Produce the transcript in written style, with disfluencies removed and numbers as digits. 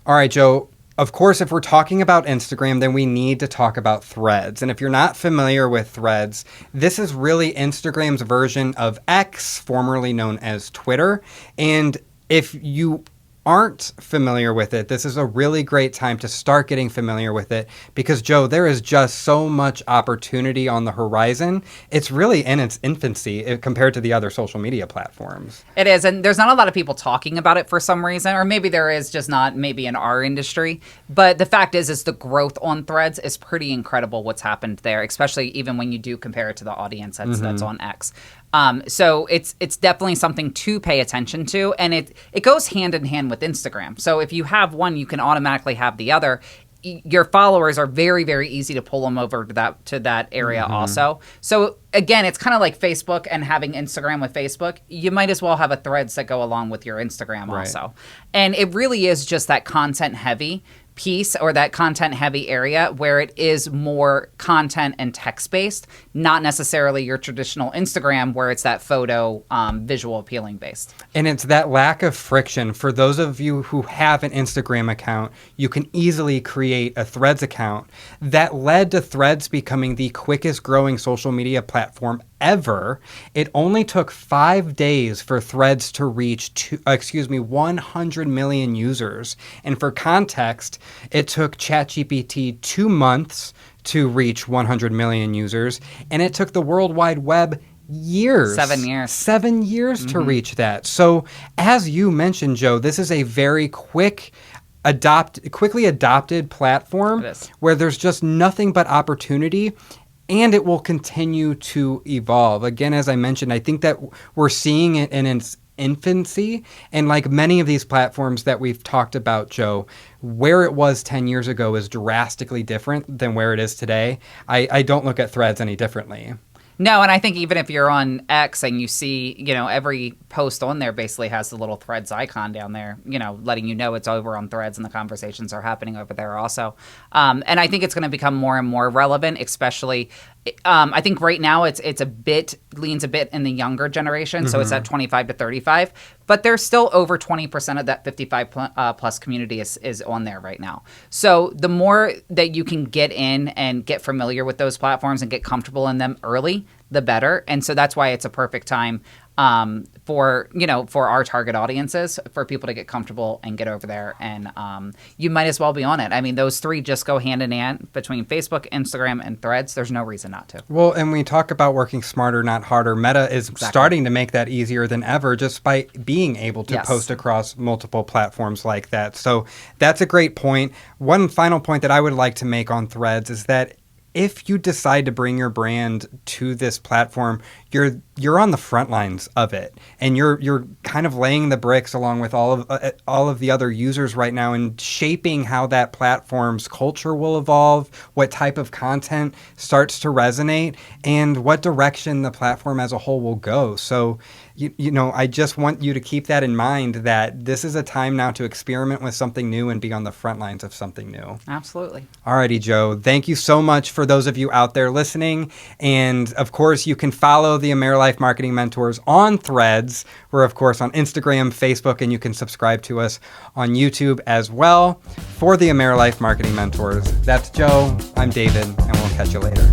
All right, Joe. Of course, if we're talking about Instagram, then we need to talk about Threads. And if you're not familiar with Threads, this is really Instagram's version of X, formerly known as Twitter. And if you aren't familiar with it, this is a really great time to start getting familiar with it because, Joe, there is just so much opportunity on the horizon. It's really in its infancy compared to the other social media platforms. It is, and there's not a lot of people talking about it for some reason, or maybe there is, just not maybe in our industry. But the fact is the growth on Threads is pretty incredible what's happened there, especially even when you do compare it to the audience that's on X. So it's definitely something to pay attention to, and it goes hand in hand with Instagram. So if you have one, you can automatically have the other. Your followers are very, very easy to pull them over to that area also. So again, it's kind of like Facebook and having Instagram with Facebook. You might as well have a Threads that go along with your Instagram also. And it really is just that content heavy piece or that content heavy area where it is more content and text based, not necessarily your traditional Instagram where it's that photo visual appealing based. And it's that lack of friction. For those of you who have an Instagram account, you can easily create a Threads account. That led to Threads becoming the quickest growing social media platform ever. It only took 5 days for Threads to reach 100 million users. And for context, it took ChatGPT 2 months to reach 100 million users, and it took the World Wide Web years. 7 years. 7 years to reach that. So as you mentioned, Joe, this is a very quickly adopted platform where there's just nothing but opportunity. And it will continue to evolve. Again, as I mentioned, I think that we're seeing it in its infancy. And like many of these platforms that we've talked about, Joe, where it was 10 years ago is drastically different than where it is today. I don't look at Threads any differently. No, and I think even if you're on X and you see, every post on there basically has the little Threads icon down there, letting you know it's over on Threads and the conversations are happening over there also. And I think it's going to become more and more relevant, especially I think right now it's leans a bit in the younger generation, so it's at 25 to 35, but there's still over 20% of that 55 plus community is on there right now. So the more that you can get in and get familiar with those platforms and get comfortable in them early, the better. And so that's why it's a perfect time for our target audiences, for people to get comfortable and get over there. And you might as well be on it. I mean, those three just go hand in hand between Facebook, Instagram, and Threads. There's no reason not to. Well, and we talk about working smarter, not harder. Meta is starting to make that easier than ever just by being able to post across multiple platforms like that. So that's a great point. One final point that I would like to make on Threads is that if you decide to bring your brand to this platform, you're on the front lines of it, and you're kind of laying the bricks along with all of the other users right now and shaping how that platform's culture will evolve, what type of content starts to resonate, and what direction the platform as a whole will go. So, I just want you to keep that in mind, that this is a time now to experiment with something new and be on the front lines of something new. Absolutely. Alrighty, Joe. Thank you so much for those of you out there listening. And of course, you can follow the AmeriLife Marketing Mentors on Threads. We're, of course, on Instagram, Facebook, and you can subscribe to us on YouTube as well. For the AmeriLife Marketing Mentors, that's Joe. I'm David, and we'll catch you later.